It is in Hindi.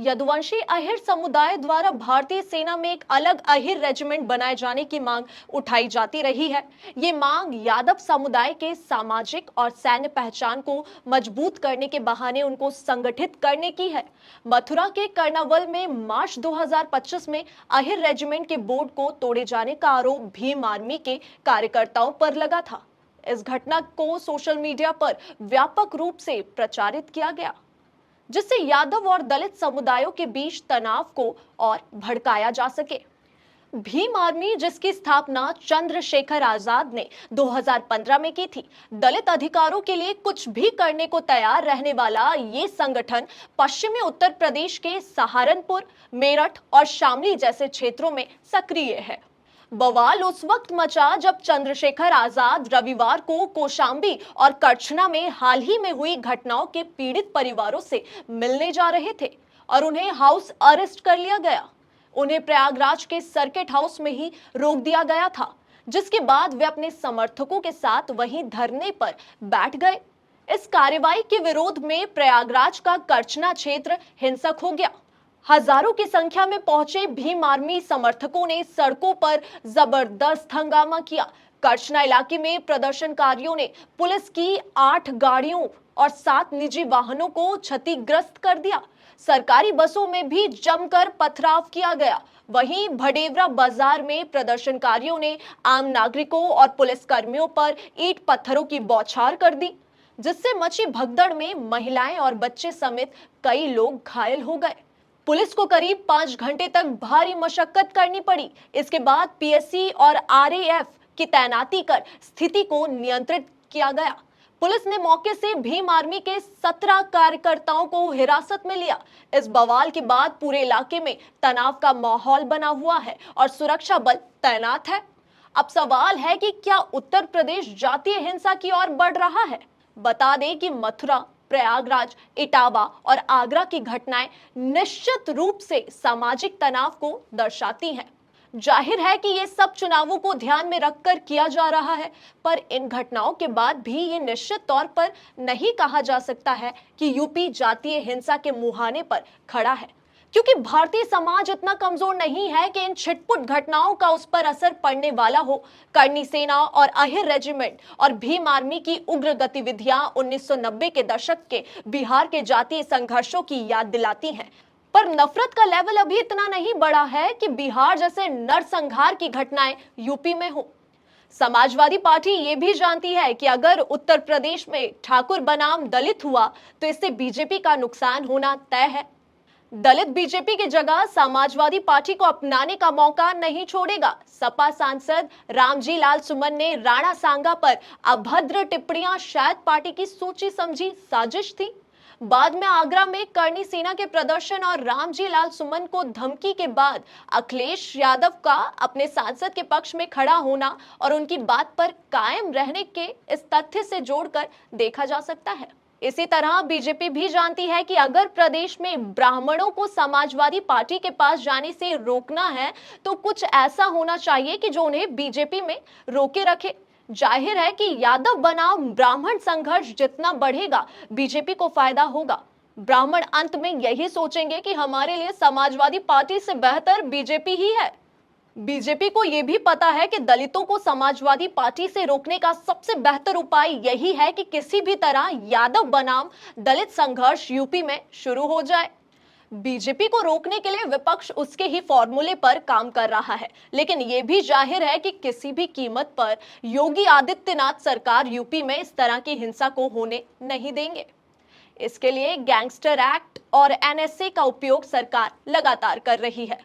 यदुवंशी अहिर समुदाय द्वारा भारतीय सेना में एक अलग अहिर रेजिमेंट बनाए जाने की मांग उठाई जाती रही है। ये मांग यादव समुदाय के सामाजिक और सैन्य पहचान को मजबूत करने के बहाने उनको संगठित करने की है। मथुरा के कर्नावल में मार्च 2025 में अहिर रेजिमेंट के बोर्ड को तोड़े जाने का आरोप भीम आर्मी के कार्यकर्ताओं पर लगा था। इस घटना को सोशल मीडिया पर व्यापक रूप से प्रचारित किया गया, जिससे यादव और दलित समुदायों के बीच तनाव को और भड़काया जा सके। भीम आर्मी, जिसकी स्थापना चंद्रशेखर आजाद ने 2015 में की थी, दलित अधिकारों के लिए कुछ भी करने को तैयार रहने वाला ये संगठन पश्चिमी उत्तर प्रदेश के सहारनपुर, मेरठ और शामली जैसे क्षेत्रों में सक्रिय है। बवाल उस वक्त मचा जब चंद्रशेखर आजाद रविवार को कौशांबी और करछना में हाल ही में हुई घटनाओं के पीड़ित परिवारों से मिलने जा रहे थे और उन्हें हाउस अरेस्ट कर लिया गया। उन्हें प्रयागराज के सर्किट हाउस में ही रोक दिया गया था, जिसके बाद वे अपने समर्थकों के साथ वहीं धरने पर बैठ गए। इस कार्रवाई के विरोध में प्रयागराज का करछना क्षेत्र हिंसक हो गया। हजारों की संख्या में पहुंचे भीम आर्मी समर्थकों ने सड़कों पर जबरदस्त हंगामा किया। करछना इलाके में प्रदर्शनकारियों ने पुलिस की 8 गाड़ियों और 7 निजी वाहनों को क्षतिग्रस्त कर दिया। सरकारी बसों में भी जमकर पथराव किया गया। वहीं भडेवरा बाजार में प्रदर्शनकारियों ने आम नागरिकों और पुलिसकर्मियों पर ईंट पत्थरों की बौछार कर दी, जिससे मची भगदड़ में महिलाएं और बच्चे समेत कई लोग घायल हो गए। पुलिस को करीब 5 घंटे तक भारी मशक्कत करनी पड़ी। इसके बाद पीएससी और आरएएफ की तैनाती कर स्थिति को नियंत्रित किया गया। पुलिस ने मौके से भीम आर्मी के 17 कार्यकर्ताओं को हिरासत में लिया। इस बवाल के बाद पूरे इलाके में तनाव का माहौल बना हुआ है और सुरक्षा बल तैनात है। अब सवाल है कि क्या उत्तर प्रदेश जातीय हिंसा की ओर बढ़ रहा है? बता दें कि मथुरा, प्रयागराज, इटावा और आगरा की घटनाएं निश्चित रूप से सामाजिक तनाव को दर्शाती हैं। जाहिर है कि ये सब चुनावों को ध्यान में रखकर किया जा रहा है, पर इन घटनाओं के बाद भी ये निश्चित तौर पर नहीं कहा जा सकता है कि यूपी जातीय हिंसा के मुहाने पर खड़ा है, क्योंकि भारतीय समाज इतना कमजोर नहीं है कि इन छिटपुट घटनाओं का उस पर असर पड़ने वाला हो। करनी सेना और अहिर रेजिमेंट और भीम आर्मी की उग्र गतिविधियां 1990 के दशक के बिहार के जातीय संघर्षों की याद दिलाती हैं। पर नफरत का लेवल अभी इतना नहीं बढ़ा है कि बिहार जैसे नरसंहार की घटनाएं यूपी में हो। समाजवादी पार्टी ये भी जानती है कि अगर उत्तर प्रदेश में ठाकुर बनाम दलित हुआ तो इससे बीजेपी का नुकसान होना तय है। दलित बीजेपी की जगह समाजवादी पार्टी को अपनाने का मौका नहीं छोड़ेगा। सपा सांसद रामजी लाल सुमन ने राणा सांगा पर अभद्र टिप्पणियां शायद पार्टी की सोची समझी साजिश थी। बाद में आगरा में करनी सेना के प्रदर्शन और रामजी लाल सुमन को धमकी के बाद अखिलेश यादव का अपने सांसद के पक्ष में खड़ा होना और उनकी बात पर कायम रहने के इस तथ्य से जोड़कर देखा जा सकता है। इसी तरह बीजेपी भी जानती है कि अगर प्रदेश में ब्राह्मणों को समाजवादी पार्टी के पास जाने से रोकना है तो कुछ ऐसा होना चाहिए कि जो उन्हें बीजेपी में रोके रखे। जाहिर है कि यादव बनाम ब्राह्मण संघर्ष जितना बढ़ेगा, बीजेपी को फायदा होगा। ब्राह्मण अंत में यही सोचेंगे कि हमारे लिए समाजवादी पार्टी से बेहतर बीजेपी ही है। बीजेपी को यह भी पता है कि दलितों को समाजवादी पार्टी से रोकने का सबसे बेहतर उपाय यही है कि किसी भी तरह यादव बनाम दलित संघर्ष यूपी में शुरू हो जाए। बीजेपी को रोकने के लिए विपक्ष उसके ही फॉर्मूले पर काम कर रहा है, लेकिन यह भी जाहिर है कि किसी भी कीमत पर योगी आदित्यनाथ सरकार यूपी में इस तरह की हिंसा को होने नहीं देंगे। इसके लिए गैंगस्टर एक्ट और एनएसए का उपयोग सरकार लगातार कर रही है।